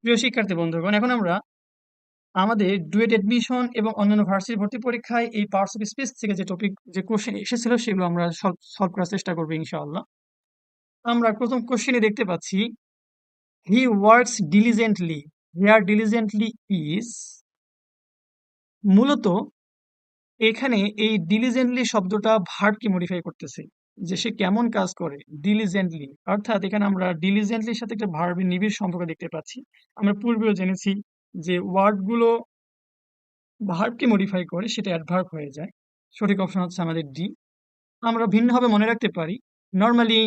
প্রিয় শিক্ষার্থী বন্ধুগণ, এখন আমরা আমাদের ডুয়েট এডমিশন এবং অন্যান্য ভার্সিটি ভর্তি পরীক্ষায় এই পার্টস অফ স্পিচ থেকে যে টপিক যে কোশ্চেন এসেছিল সেগুলো আমরা সলভ করার চেষ্টা করবো ইনশাআল্লাহ। আমরা প্রথম কোশ্চেনে দেখতে পাচ্ছি he works diligently. Here diligently is, মূলত এখানে এই ডিলিজেন্টলি শব্দটা ভার্বকে মডিফাই করতেছে, যে সে কেমন কাজ করে ডিলিজেন্টলি, অর্থাৎ এখানে আমরা ডিলিজেন্টলির সাথে একটা ভার্বের নিবিড় সম্পর্ক দেখতে পাচ্ছি। আমরা পূর্বেও জেনেছি যে ওয়ার্ডগুলো ভার্বকে মডিফাই করে সেটা অ্যাডভার্ব হয়ে যায়। সঠিক অপশন হচ্ছে আমাদের ডি। আমরা ভিন্নভাবে মনে রাখতে পারি, নর্মালি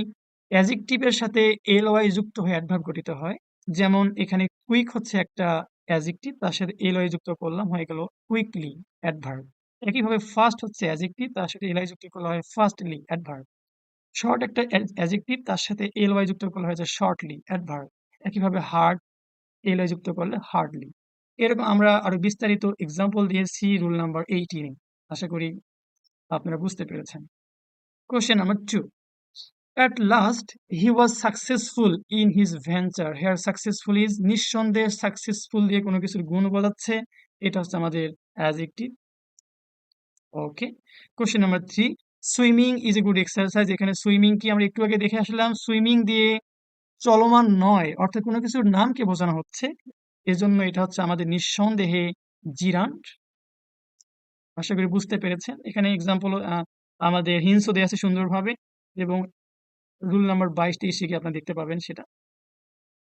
অ্যাজেক্টিভের সাথে এল ওয়াই যুক্ত হয়ে অ্যাডভার্ব গঠিত হয়। যেমন এখানে কুইক হচ্ছে একটা অ্যাজেক্টিভ, তার সাথে এল ওয়াই যুক্ত করলাম, হয়ে গেল কুইকলি অ্যাডভার্ব। একইভাবে ফাস্ট হচ্ছে অ্যাজেক্টিভ, তার সাথে এল ওয়াই যুক্ত করলে হয় ফাস্টলি অ্যাডভার্ব। শর্ট একটা অ্যাজেক্টিভ, তার সাথে এল ওয়াই যুক্ত করলে হয়েছে শর্টলি অ্যাডভার্ব। একইভাবে হার্ড, এল ওয়াই যুক্ত করলে হার্ডলি। এরকম আমরা আরো বিস্তারিত এক্সাম্পল দিয়েছি রুল নাম্বার 18। আশা করি আপনারা বুঝতে পেরেছেন। Question number 2, at last he was successful in his venture. Here successful is, নিঃসন্দেহে সাকসেসফুল দিয়ে কোনো কিছুর গুণ বোঝাচ্ছে, এটা হচ্ছে আমাদের adjective. Okay. Question number 3, swimming is a good exercise. এখানে সুইমিং কি আমরা একটু আগে দেখে আসলাম, সুইমিং দিয়ে চলমান নয়, অর্থাৎ কোনো কিছুর নামকে বোঝানো হচ্ছে, এজন্য এটা হচ্ছে আমাদের নিঃসন্দেহে জিরান্ড। আশা করি বুঝতে পেরেছেন। এখানে এক্সাম্পল আমাদের হিন্টসও দেওয়া আছে সুন্দরভাবে, এবং রুল নাম্বার 22-23 শিখে আপনারা দেখতে পাবেন সেটা।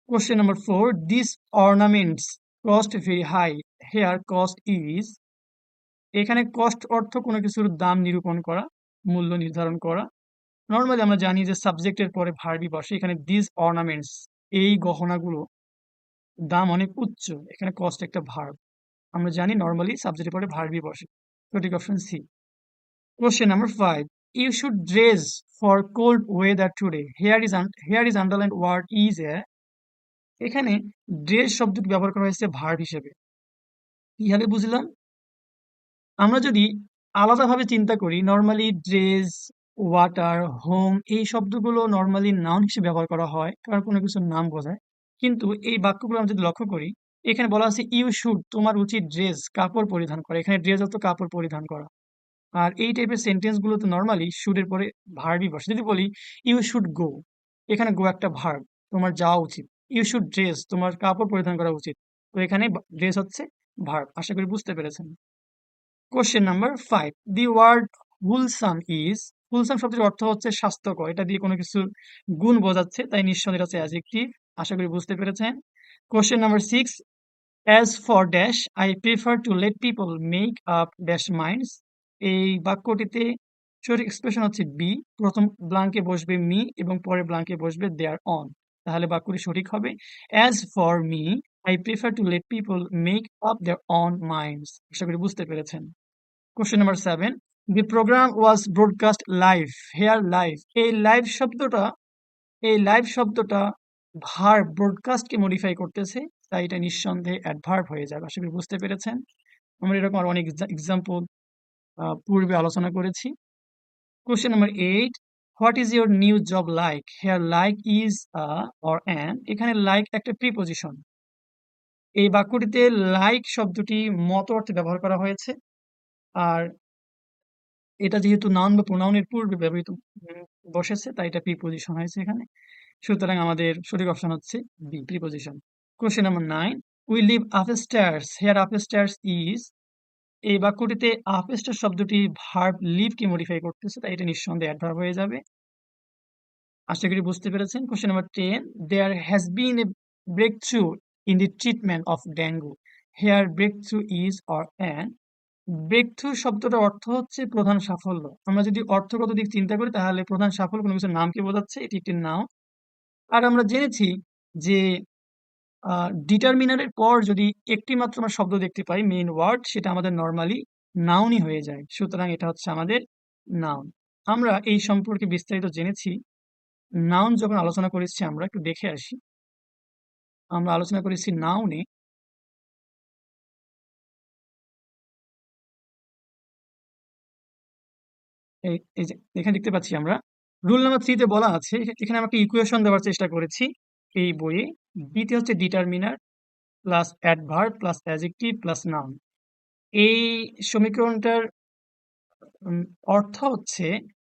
Question number 4, this ornaments cost very high. Here cost is, এখানে কস্ট অর্থ কোনো কিছুর দাম নিরূপণ করা, মূল্য নির্ধারণ করা। নর্মালি আমরা জানি যে সাবজেক্টের পরে ভার্বই বসে, এখানে দিস অর্নামেন্টস, এই গহনাগুলো দাম অনেক উচ্চ, এখানে কস্ট একটা ভার্ব। আমরা জানি নর্মালি সাবজেক্টের পরে ভার্বই বসে। সঠিক option C. Question number 5. You should dress for cold weather today. Here is underlined word is a. এখানে ড্রেস শব্দটি ব্যবহার করা হয়েছে ভার্ব হিসেবে। কিভাবে বুঝলাম? আমরা যদি আলাদাভাবে চিন্তা করি, নর্মালি ড্রেস, ওয়াটার, হোম এই শব্দগুলো নর্মালি নাউন হিসেবে ব্যবহার করা হয়, কারণ কোনো কিছুর নাম বোঝায়। কিন্তু এই বাক্যগুলো আমরা যদি লক্ষ্য করি, এখানে বলা আছে ইউ শুড, তোমার উচিত ড্রেস, কাপড় পরিধান করা। এখানে ড্রেস অর্থ কাপড় পরিধান করা। আর এই টাইপের সেন্টেন্স গুলোতে নর্মালি শুড এর পরে ভার্বই বসে। যদি বলি ইউ শুড গো, এখানে গো একটা ভার্ব, তোমার যাওয়া উচিত। ইউ শুড ড্রেস, তোমার কাপড় পরিধান করা উচিত। তো এখানে ড্রেস হচ্ছে ভার্ব। আশা করি বুঝতে পেরেছেন। Question number 5, the word wholesome is, wholesome শব্দের অর্থ হচ্ছে স্বাস্থ্যকর, এটা দিয়ে কোনো কিছু গুণ বোঝাচ্ছে, তাই নিঃসন্দেহে এটা হচ্ছে অ্যাডজেক্টিভ। আশা করি বুঝতে পেরেছেন। Question number 6, as for dash I prefer to let people make up dash minds. এই বাক্যটিতে সঠিক এক্সপ্রেশন হচ্ছে বি। প্রথম ব্লাঙ্কে বসবে মি এবং পরের ব্লাঙ্কে বসবে দেয়ার অন, তাহলে বাক্যটি সঠিক হবে as for me I prefer to let people make up their on minds. আশা করি বুঝতে পেরেছেন। Question number 7, the program was broadcast live. Here live, এই লাইভ শব্দটা ভার্ব ব্রডকাস্টকে মডিফাই করতেছে, তাই এটা নিঃসন্দেহে অ্যাডভার্ব হয়ে যাবে। আশা করি বুঝতে পেরেছেন। আমরা এরকম আরো অনেক এক্সাম্পল পূর্বে আলোচনা করেছি। Question number 8, what is your new job like. Here like is or an, এখানে লাইক একটা প্রিপোজিশন। এই বাক্যটিতে লাইক শব্দটি মত অর্থে ব্যবহার করা হয়েছে, আর এটা যেহেতু নাউন বা প্রোনাউনের পূর্বে ব্যবহৃত বসেছে, তাই এটা প্রিপোজিশন হয়েছে এখানে। সুতরাং আমাদের সঠিক অপশন হচ্ছে B, preposition. Question number 9, we live upstairs. Here upstairs is, এই বাক্যটিতে আপস্টেয়ার শব্দটি ভার্ব লিভ কে মডিফাই করতেছে, তাই এটা নিঃসন্দেহে অ্যাডভার্ব হয়ে যাবে। আশা করি বুঝতে পেরেছেন। Question number 10, there has been a breakthrough in the treatment of dengue. Here breakthrough is or an, breakthrough শব্দটার অর্থ হচ্ছে প্রধান সাফল্য। আমরা যদি অর্থগত দিক চিন্তা করি, তাহলে প্রধান সাফল্য কোনো কিছুর নামকে বোঝাচ্ছে, এটি একটি নাউন। আর আমরা জেনেছি যে ডিটারমিনারের পর যদি একটি মাত্র আমরা শব্দ দেখতে পাই, মেইন ওয়ার্ড, সেটা আমাদের নর্মালি নাউনই হয়ে যায়। সুতরাং এটা হচ্ছে আমাদের নাউন। আমরা এই সম্পর্কে বিস্তারিত জেনেছি নাউন যখন আলোচনা করেছি। আমরা একটু দেখে আসি। আমরা আলোচনা করেছি নাউনে এই যে এখানে দেখতে পাচ্ছি আমরা রুল নাম্বার 3 তে বলা আছে, এখানে আমরা একটা ইকুয়েশন দেওয়ার চেষ্টা করেছি। এই বইয়ে। বিতে হচ্ছে determiner plus adverb plus adjective plus noun. এই সমীকরণটার উম, অর্থ হচ্ছে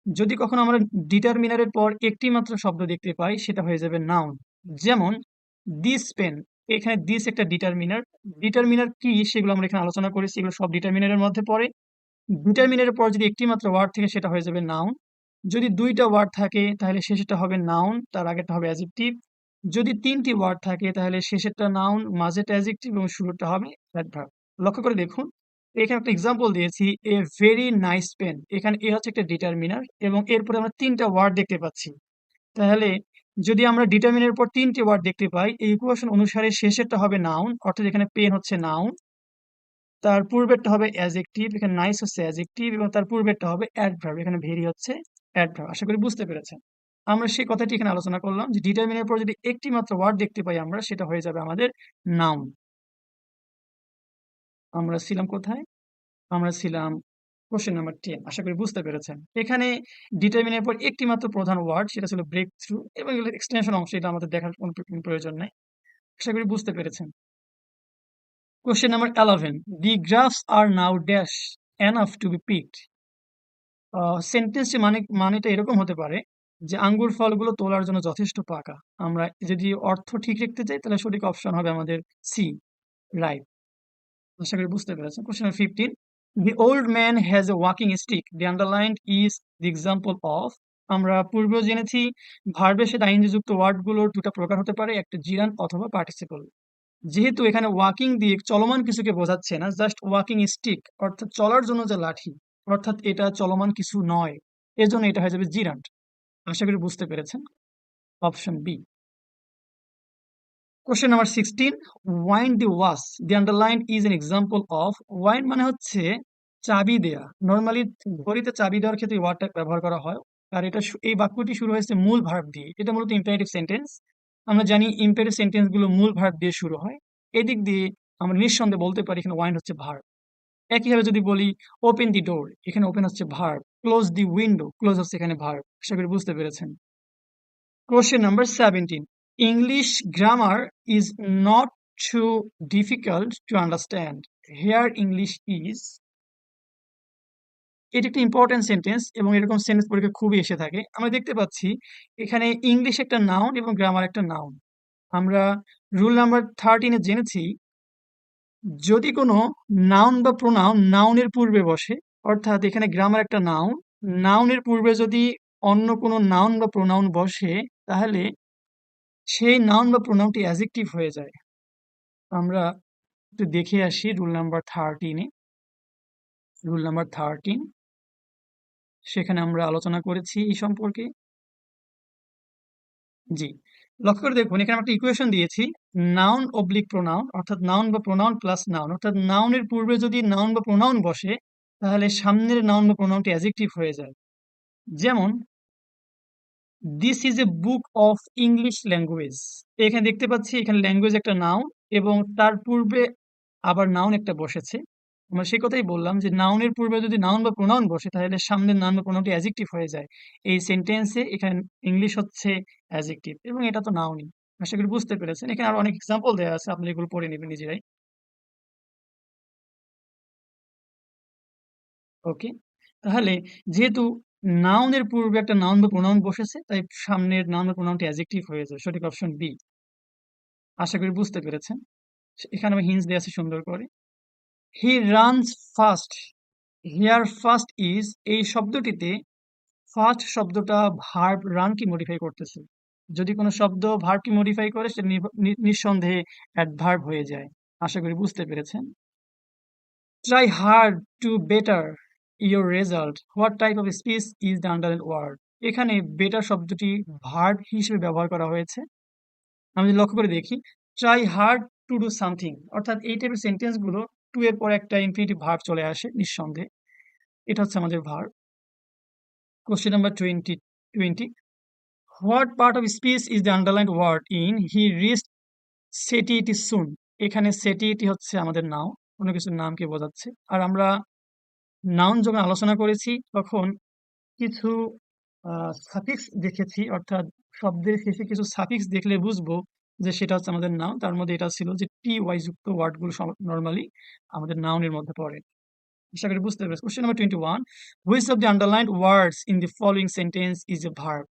যদি কখনো আমরা ডিটারমিনারের পর একটি মাত্র শব্দ দেখতে পাই সেটা হয়ে যাবে নাউন। যেমন দিস পেন, এখানে দিস একটা ডিটারমিনার। ডিটারমিনার কি সেগুলো আমরা এখানে আলোচনা করেছি, এগুলো সব ডিটারমিনারের মধ্যে পড়ে। ডিটারমিনারের পর যদি একটি মাত্র ওয়ার্ড থাকে সেটা হয়ে যাবে নাউন। যদি দুইটা ওয়ার্ড থাকে তাহলে শেষেরটা হবে নাউন, তার আগেরটা হবে অ্যাডজেক্টিভ। যদি তিনটি ওয়ার্ড থাকে তাহলে শেষেরটা নাউন, মাঝেরটা অ্যাডজেক্টিভ এবং শুরুটা হবে অ্যাডভার্ব। লক্ষ্য করে দেখুন, এখানে একটা এক্সাম্পল দিয়েছি, এ ভেরি নাইস পেন। এখানে এ হচ্ছে একটা ডিটারমিনার এবং এরপরে আমরা তিনটা ওয়ার্ড দেখতে পাচ্ছি। তাহলে যদি আমরা ডিটারমিনারের পর তিনটি ওয়ার্ড দেখতে পাই, এই ইকুয়েশন অনুসারে শেষেরটা হবে নাউন, অর্থাৎ এখানে পেন হচ্ছে নাউন, তার পূর্বেরটা হবে অ্যাডজেক্টিভ, এখানে নাইস হচ্ছে অ্যাডজেক্টিভ, এবং তার পূর্বেরটা হবে অ্যাডভার্ব, এখানে ভেরি হচ্ছে অ্যাডভার্ব। আশা করি বুঝতে পেরেছেন। আমরা সেই কথাটি এখানে আলোচনা করলাম যে ডিটারমিনের পর যদি একটি মাত্র ওয়ার্ড দেখতে পাই আমরা, সেটা হয়ে যাবে আমাদের নাউন। আমরা ছিলাম কোথায়? আমরা ছিলাম কোশ্চেন নাম্বার 10। আশা করি বুঝতে পেরেছেন। এখানে ডিটারমিনের পর একটি মাত্র প্রধান ওয়ার্ড, সেটা ছিল ব্রেক থ্রু, এবং এগুলো এক্সটেনশন অংশ, এটা আমাদের দেখার কোনো প্রয়োজন নাই। আশা করি বুঝতে পেরেছেন। Question number 11, the graphs are now dash enough to be picked. সেন্টেন্সটি মানেটা এরকম হতে পারে যে আঙ্গুর ফলগুলো তোলার জন্য যথেষ্ট পাকা। আমরা যদি অর্থ ঠিক রাখতে চাই তাহলে সঠিক অপশন হবে আমাদের সি, রাইট। আশা করি বুঝতে পেরেছেন। Question 15, the old man has a walking stick, the underlined is the example of. আমরা পূর্বেও জেনেছি ভার্বের সাথে আইনজি যুক্ত ওয়ার্ডগুলোর দুটো প্রকার হতে পারে, একটা জিরান অথবা পার্টিসিপল। যেহেতু এখানে ওয়াকিং দিয়ে চলমান কিছুকে বোঝাচ্ছে না, জাস্ট ওয়াকিং স্টিক অর্থাৎ চলার জন্য যে লাঠি, অর্থাৎ এটা চলমান কিছু নয়, এজন্য এটা হয়ে যাবে জিরান্ট। আশা করি বুঝতে পেরেছেন। Option B. Question number 16, wind the watch, the underline is an example of. Wind মানে হচ্ছে চাবি দেয়া। নর্মালি ঘড়িতে চাবি দেওয়ার ক্ষেত্রে ওয়ার্ডটা ব্যবহার করা হয়। আর এটা এই বাক্যটি শুরু হয়েছে মূল ভার্ব দিয়ে, এটা মূলত ইম্পারেটিভ সেন্টেন্স। আমরা জানি ইম্পারেটিভ সেন্টেন্স গুলো মূল ভার্ব দিয়ে শুরু হয়। এদিক দিয়ে আমরা নিঃসন্দেহে বলতে পারি এখানে ওয়াইন্ড হচ্ছে ভার্ব। একইভাবে যদি বলি ওপেন দি ডোর, এখানে ওপেন হচ্ছে verb. Close the window, close হচ্ছে এখানে ভার্ব। আশা করি বুঝতে পেরেছেন। Question number 17. English grammar is not too difficult to understand. Here English is. এটি একটি ইম্পর্টেন্ট সেন্টেন্স এবং এরকম সেন্টেন্স পরীক্ষা খুবই এসে থাকে। আমরা দেখতে পাচ্ছি এখানে ইংলিশ একটা নাউন এবং গ্রামার একটা নাউন। আমরা রুল নাম্বার 13-এ জেনেছি যদি কোনো নাউন বা প্রোনাউন নাউনের পূর্বে বসে, অর্থাৎ এখানে গ্রামার একটা নাউন, নাউনের পূর্বে যদি অন্য কোনো নাউন বা প্রোনাউন বসে তাহলে সেই নাউন বা প্রোনাউনটি অ্যাডজেক্টিভ হয়ে যায়। আমরা একটু দেখে আসি রুল নাম্বার 13-এ। রুল নাম্বার 13, সেখানে আমরা আলোচনা করেছি এই সম্পর্কে। জি, লক্ষ্য করে দেখুন এখানে একটা ইকুয়েশন দিয়েছি, নাউন অবলিক প্রোনাউন, অর্থাৎ নাউন বা প্রোনাউন প্লাস নাউন, অর্থাৎ নাউনের পূর্বে যদি নাউন বা প্রোনাউন বসে তাহলে সামনের নাউন বা প্রোনাউনটি অ্যাডজেক্টিভ হয়ে যায়। যেমন this is a book of English language. এখানে দেখতে পাচ্ছি এখানে ল্যাঙ্গুয়েজ একটা নাউন এবং তার পূর্বে আবার নাউন একটা বসেছে। আমরা সেই কথাই বললাম যে নাউনের পূর্বে যদি নাউন বা প্রোনাউন বসে তাহলে সামনের নাউন বা প্রোনাউনটি অ্যাডজেক্টিভ হয়ে যায়। এই সেন্টেন্সে এখানে ইংলিশ হচ্ছে অ্যাডজেক্টিভ এবং এটা তো নাউনই। আশা করি বুঝতে পেরেছেন। এখানে আরো অনেক এক্সাম্পল দেওয়া আছে, আপনি এগুলো পড়ে নেবেন নিজেরাই। ওকে, তাহলে যেহেতু নাউনের পূর্বে একটা নাউন বা প্রোনাউন বসেছে তাই সামনের নাউন বা প্রোনাউনটি অ্যাডজেক্টিভ হয়ে যায়। সঠিক অপশন বি। আশা করি বুঝতে পেরেছেন। এখানে আমি হিন্টস দেওয়া আছে সুন্দর করে। He runs fast. Here fast is, এই শব্দটিতে ফার্স্ট শব্দটা ভার্ব রান কি মডিফাই করতেছে। যদি কোনো শব্দ ভার্ব কি মডিফাই করে সেটা নিঃসন্দেহে অ্যাডভার্ব হয়ে যায়। আশা করি বুঝতে পেরেছেন। Try hard to better your result, what type of speech is the underline word. এখানে বেটার শব্দটি ভার্ব হিসেবে ব্যবহার করা হয়েছে। আমি যদি লক্ষ্য করে দেখি, try hard to do something, অর্থাৎ এই টাইপের সেন্টেন্স গুলো টু এর পর একটা ইনফিনিটিভ ভার্ব চলে আসে নিঃসন্দেহে। এটা হচ্ছে আমাদের verb. Question number 20, what part of speech is the underlined word in he reached সেটিইটি সুন। এখানে সেটিইটি হচ্ছে আমাদের নাউন, কোনো কিছুর নামকে বোঝাচ্ছে। আর আমরা নাউন যখন আলোচনা করেছি তখন কিছু সাফিক্স দেখেছি, অর্থাৎ শব্দের শেষে কিছু সাফিক্স দেখলে বুঝবো যে সেটা হচ্ছে আমাদের নাউন। তার মধ্যে এটা ছিল যে টি ওয়াই যুক্ত ওয়ার্ডগুলো নর্মালি আমাদের নাউনের মধ্যে পড়ে। আশা করি বুঝতে পেরেছি। Question number 21, which of the underlined words in the following sentence is a verb?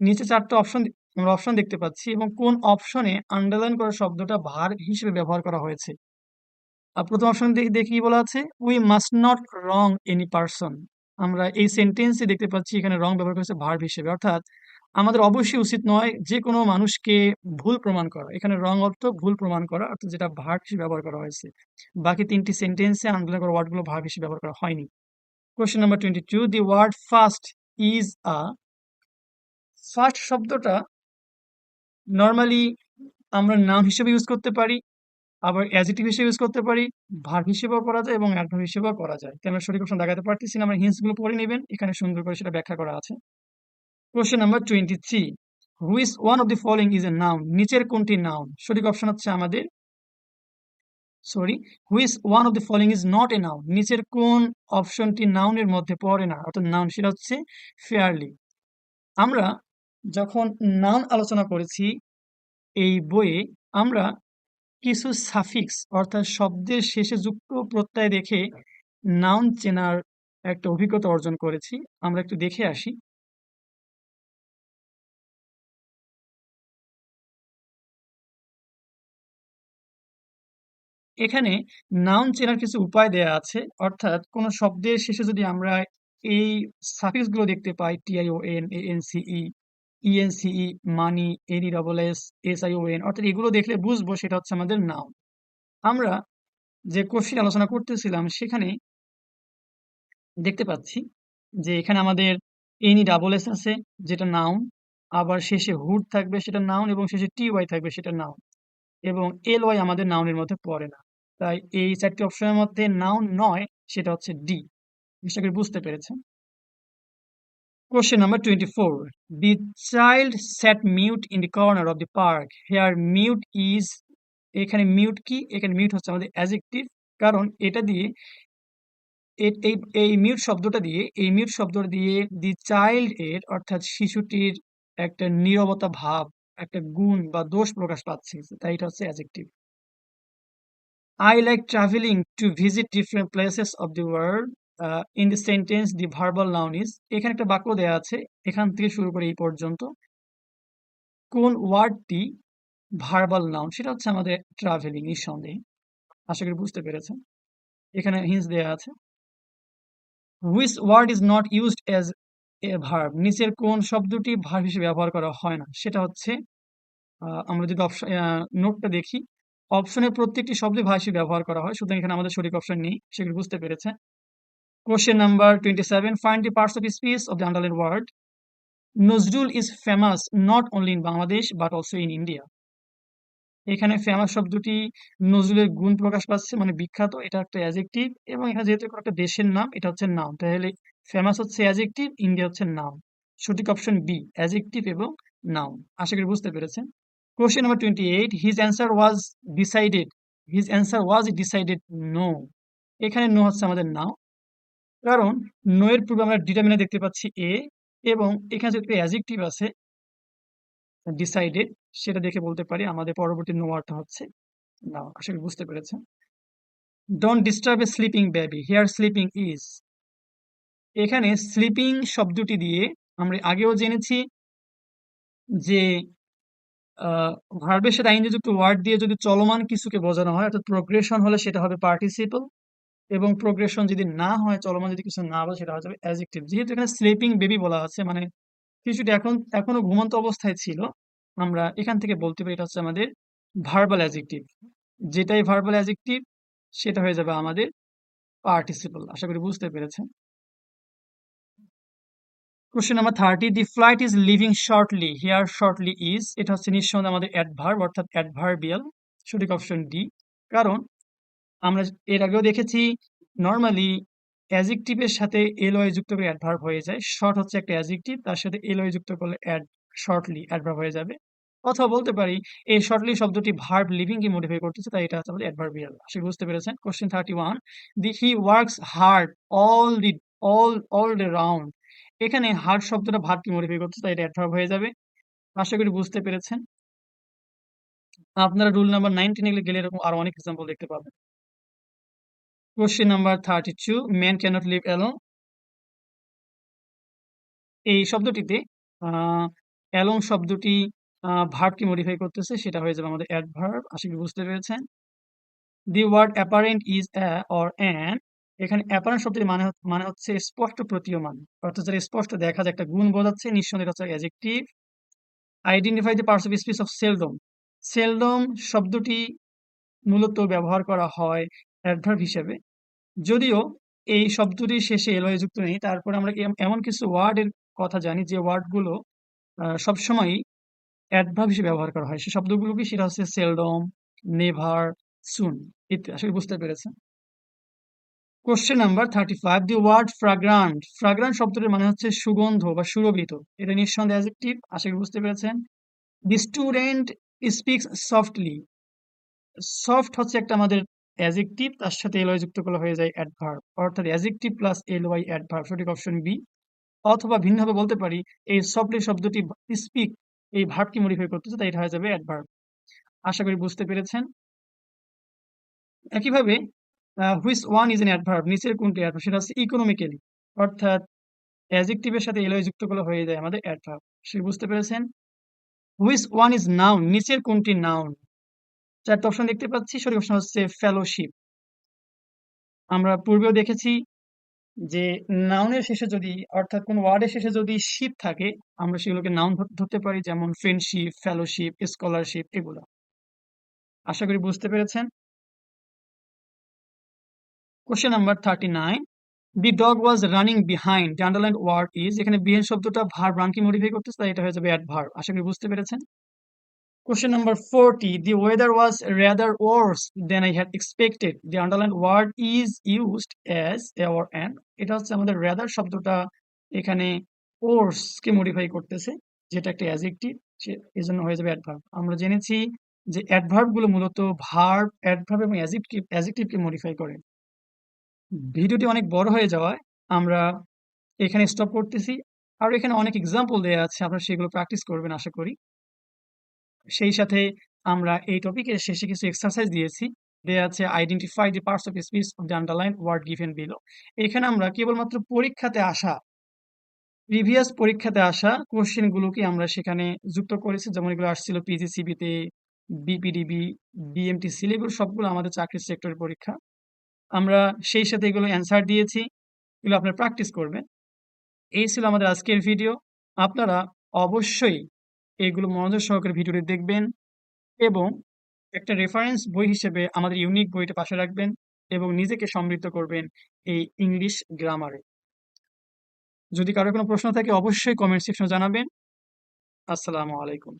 নিচে চারটা অপশন আমরা অপশন দেখতে পাচ্ছি এবং কোন অপশনে আন্ডারলাইন করা শব্দটা ভার্ব হিসেবে ব্যবহার করা হয়েছে। প্রথম অপশন দেখি কি বলা আছে, we must not wrong any person. আমরা এই সেন্টেন্সে দেখতে পাচ্ছি এখানে রং ব্যবহার করেছে ভার্ব হিসেবে, অর্থাৎ আমাদের অবশ্যই উচিত নয় যে কোনো মানুষকে ভুল প্রমাণ করা। এখানে রং অর্থ ভুল প্রমাণ করা, অর্থাৎ যেটা ভার্ব হিসেবে ব্যবহার করা হয়েছে। বাকি তিনটি সেন্টেন্সে আন্ডারলাইন করা ওয়ার্ডগুলো ভার্ব হিসেবে ব্যবহার করা হয়নি। Question number 22, the word first is a. First শব্দটা নর্মালি আমরা নাউন হিসেবে ইউজ করতে পারি, আবার অ্যাডজেক্টিভ হিসেবে ইউজ করতে পারি, ভার্ব হিসেবেও করা যায় এবং অ্যাডভার্ব হিসেবেও করা যায়। তো আমরা সঠিক অপশন দেখাতে পারতেছি না, আমরা হিন্টস গুলো পড়ে নেবেন, এখানে সুন্দর করে সেটা ব্যাখ্যা করা আছে। Question number 23, which one of the following is a noun? নিচের কোনটি নাউন? সঠিক অপশন হচ্ছে আমাদের which one of the following is not a noun? নিচের কোন অপশনটি নাউনের মধ্যে পড়ে না, অর্থাৎ নাউন, সেটা হচ্ছে ফেয়ারলি। আমরা যখন নাউন আলোচনা করেছি এই বইয়ে, আমরা কিছু সাফিক্স অর্থাৎ শব্দের শেষে যুক্ত প্রত্যয় দেখে নাউন চেনার একটা অভিজ্ঞতা অর্জন করেছি। আমরা একটু দেখে আসি। এখানে নাউন চেনার কিছু উপায় দেয়া আছে, অর্থাৎ কোন শব্দের শেষে যদি আমরা এই সাফিক্স গুলো দেখতে পাই, টিআইওএন, এএনসিই, ইএনসিই, মানি, এনইডবলএস, এসআইওএন, অর্থাৎ এগুলো দেখলে বুঝবো সেটা হচ্ছে আমাদের নাউন। আমরা যে কোশ্চেন আলোচনা করতেছিলাম সেখানে দেখতে পাচ্ছি যে এখানে আমাদের এনি ডাবল এস আছে যেটা নাউন, আবার শেষে হুড থাকবে সেটা নাউন, এবং শেষে টি ওয়াই থাকবে সেটা নাউন, এবং এল ওয়াই আমাদের নাউনের মধ্যে পড়ে না। তাই এই চারটি অপশনের মধ্যে নাউন নয়, সেটা হচ্ছে ডি। আশা করি বুঝতে পেরেছেন। Question number 24, the child sat mute in the corner of the park, here mute is. এখানে মিউট কি? এখানে মিউট হচ্ছে আমাদের অ্যাজেক্টিভ, কারণ এটা দিয়ে এই মিউট শব্দটা দিয়ে দি চাইল্ড এর অর্থাৎ শিশুটির একটা নীরবতা ভাব, একটা গুণ বা দোষ প্রকাশ পাচ্ছে, তাই এটা হচ্ছে adjective. I like travelling to visit different places of the world, in the sentence the verbal noun is. এখানে একটা বাক্য দেওয়া আছে, এখান থেকে শুরু করে এই পর্যন্ত কোন ওয়ার্ডটি ভার্বাল নাউন? সেটা হচ্ছে আমাদের ট্রাভেলিং, নিঃসন্দেহে। আশা করি বুঝতে পেরেছেন। এখানে হিন্টস দেওয়া আছে। Which word is not used as a verb? নিচের কোন শব্দটি ভার্ব হিসেবে ব্যবহার করা হয় না? সেটা হচ্ছে আমরা যদি অপশন নোটটা দেখি, অপশনের প্রত্যেকটি শব্দে ভার্ব হিসেবে ব্যবহার করা হয়, সুতরাং এখানে আমাদের সঠিক অপশন নেই, সেগুলো বুঝতে পেরেছে। Question number 27, find the parts of speech of the underline word. Nazrul is famous not only in Bangladesh but also in India. এখানে ফেমাস শব্দটি নজরুলের গুণ প্রকাশ পাচ্ছে, মানে বিখ্যাত, এটা একটা অ্যাডজেক্টিভ, এবং এখানে যেহেতু কোনো একটা দেশের নাম, এটা হচ্ছে নাউন, তাহলে ফেমাস হচ্ছে অ্যাডজেক্টিভ, ইন্ডিয়া হচ্ছে নাউন। সঠিক অপশন বি, অ্যাডজেক্টিভ এবং নাউন। আশা করি বুঝতে পেরেছেন। Question number 28, his answer was decided no. এখানে নো হচ্ছে আমাদের নাউন, কারণ নো এর পূর্বে আমরা ডিটারমিনার দেখতে পাচ্ছি এ, এবং এখানে যেহেতু অ্যাডজেক্টিভ আছে ডিসাইডেড, সেটা দেখে বলতে পারি আমাদের পরবর্তী নো ওয়ার্ডটা হচ্ছে নাউন। আশা করি বুঝতে পেরেছেন। Don't disturb A sleeping baby, here sleeping is. এখানে স্লিপিং শব্দটি দিয়ে আমরা আগেও জেনেছি যে ভার্বের সাথে আইনযুক্ত ওয়ার্ড দিয়ে যদি চলমান কিছুকে বোঝানো হয়, অর্থাৎ প্রোগ্রেশন হলে সেটা হবে পার্টিসিপল, এবং প্রোগ্রেশন যদি না হয়, চলমান যদি কিছু না বলে, সেটা হয়ে যাবে অ্যাডজেক্টিভ। যেহেতু এখানে স্লিপিং বেবি বলা আছে, মানে শিশুটি এখনো ঘুমন্ত অবস্থায় ছিল, আমরা এখান থেকে বলতে পারি এটা হচ্ছে আমাদের ভার্বাল অ্যাডজেক্টিভ। যেটাই ভার্বাল অ্যাডজেক্টিভ সেটা হয়ে যাবে আমাদের পার্টিসিপল। আশা করি বুঝতে পেরেছেন। Question number 30, the flight is living shortly, here shortly is. এটা হচ্ছে নিঃসন্দেহে আমাদের অ্যাডভার্ব, অর্থাৎ অ্যাডভার্বিয়াল। সঠিক অপশন ডি, কারণ আমরা এর আগেও দেখেছি নর্মালি অ্যাডজেক্টিভের সাথে এলওয়াই যুক্ত করে অ্যাডভার্ব হয়ে যায়। শর্ট হচ্ছে একটা অ্যাডজেক্টিভ, তার সাথে এলওয়াই যুক্ত করলে শর্টলি অ্যাডভার্ব হয়ে যাবে। অথবা বলতে পারি এই শর্টলি শব্দটি ভার্ব লিভিং কে মডিফাই করতেছে, তাই এটা হচ্ছে আমাদের অ্যাডভার্বিয়াল। আশা করি বুঝতে পেরেছেন। Question 31, the he works hard all the all all day round, এখানে হার্ড শব্দটা ভার্বকে মডিফাই করছে, তাই এটা অ্যাডভার্ব হয়ে যাবে। আশা করি বুঝতে পেরেছেন। আপনারা রুল নাম্বার 19 এ গেলে এরকম আরো অনেক এক্সাম্পল দেখতে পাবেন। Question number 32, man cannot live alone. এই শব্দটিতে অ্যালোন শব্দটি ভার্বকে মডিফাই করতেছে, সেটা হয়ে যাবে আমাদের অ্যাডভার্ব। আশা করি বুঝতে পেরেছেন। The word apparent is or an. এখানে অ্যাপারেন্ট শব্দের মানে হচ্ছে স্পষ্ট প্রতীয়মান, অর্থাৎ যেটা স্পষ্ট দেখা যায়, একটা গুণ বোঝাচ্ছে, নিঃসন্দেহে এটা হচ্ছে adjective. Identify the parts of speech of seldom. Seldom শব্দটি মূলত ব্যবহার করা হয় অ্যাডভার্ব হিসেবে, যদিও এই শব্দটির শেষে এলওয়াই যুক্ত নেই। তারপরে আমরা এমন কিছু ওয়ার্ডের কথা জানি যে ওয়ার্ডগুলো সবসময়ই অ্যাডভার্ব হিসেবে ব্যবহার করা হয়। সেই শব্দগুলো কি, সেটা হচ্ছে সেলডম, নেভার, সুন ইত্যাদি। আশা করি বুঝতে পেরেছেন। Question number 35, the word fragrant. Fragrant শব্দটির মানে হচ্ছে সুগন্ধ বা সুরভিত। এটা নিঃসন্দেহে অ্যাডজেক্টিভ। আশা করি বুঝতে পেরেছেন। The student speaks softly. Soft হচ্ছে একটা আমাদের অ্যাডজেক্টিভ, তার সাথে এলওয়াই যুক্ত করলে হয়ে যায় অ্যাডভার্ব, অর্থাৎ অ্যাডজেক্টিভ প্লাস এলওয়াই অ্যাডভার্ব। সঠিক অপশন বি। অথবা ভিন্নভাবে বলতে পারি, এই সফটলি শব্দটি স্পিক এই ভার্বকে মডিফাই করতেছে, তাই এটা হয়ে যাবে অ্যাডভার্ব। আশা করি বুঝতে পেরেছেন। একইভাবে which one is an adverb, নিচের কোনটি অ্যাডভার্ব, সেটা হচ্ছে ইকোনমিক্যালি, অর্থাৎ অ্যাডজেক্টিভের সাথে এলওয়াই যুক্ত করলে হয়ে যায় আমাদের অ্যাডভার্ব। সে বুঝতে পেরেছেন। হুইচ ওয়ান ইজ নাউন, নিচের কোনটি নাউন। চারটি অপশন দেখতে পাচ্ছি, সঠিক অপশন হচ্ছে ফেলোশিপ। আমরা পূর্বেও দেখেছি যে নাউনের শেষে যদি, অর্থাৎ কোন ওয়ার্ডের শেষে যদি শিপ থাকে, আমরা সেগুলোকে নাউন ধরতে পারি, যেমন ফ্রেন্ডশিপ, ফেলোশিপ, স্কলারশিপ, এগুলো। আশা করি বুঝতে পেরেছেন। Question number 39, the dog was running behind. The underlined word is. এখানে বিহাইন্ড শব্দটা ভার্ব রানকে মডিফাই করতেছে, তাই এটা হয়ে যাবে অ্যাডভার্ব। আশা করি বুঝতে পেরেছেন। Question number 40. The weather was rather worse than I had expected. The underlined word is used as a or an. এটা হচ্ছে আমাদের rather শব্দটা এখানে worse কে মডিফাই করতেছে, যেটা একটা অ্যাডজেক্টিভ, এজন্য হয়ে যাবে অ্যাডভার্ব। আমরা জেনেছি যে অ্যাডভার্ব গুলো মূলত ভার্ব, অ্যাডভার্ব এবং অ্যাডজেক্টিভ কে মডিফাই করে। ভিডিওটি অনেক বড় হয়ে যাওয়ায় আমরা এখানে স্টপ করতেছি। আর এখানে অনেক এক্সাম্পল দেওয়া আছে, আপনারা সেগুলো প্র্যাকটিস করবেন আশা করি। সেই সাথে আমরা এই টপিকের শেষে কিছু এক্সারসাইজ দিয়েছি, দেয়া আছে identify the parts of speech of the underline word given below. এখানে আমরা কেবলমাত্র পরীক্ষাতে আসা, প্রিভিয়াস পরীক্ষাতে আসা কোশ্চেন গুলোকে আমরা সেখানে যুক্ত করেছি, যেমন এগুলো আসছিল পিজিসিবিতে, বিপিডিবি, বিএমটিসি, এগুলো সবগুলো আমাদের চাকরির সেক্টরের পরীক্ষা। আমরা সেই সাথে এগুলো অ্যান্সার দিয়েছি, এগুলো আপনারা প্র্যাকটিস করবেন। এই ছিল আমাদের আজকের ভিডিও। আপনারা অবশ্যই এগুলো মনোযোগ সহকারে ভিডিওটি দেখবেন এবং একটা রেফারেন্স বই হিসেবে আমাদের ইউনিক বইটা পাশে রাখবেন এবং নিজেকে সমৃদ্ধ করবেন এই ইংলিশ গ্রামারে। যদি কারো কোনো প্রশ্ন থাকে অবশ্যই কমেন্ট সেকশনে জানাবেন। আসসালামু আলাইকুম।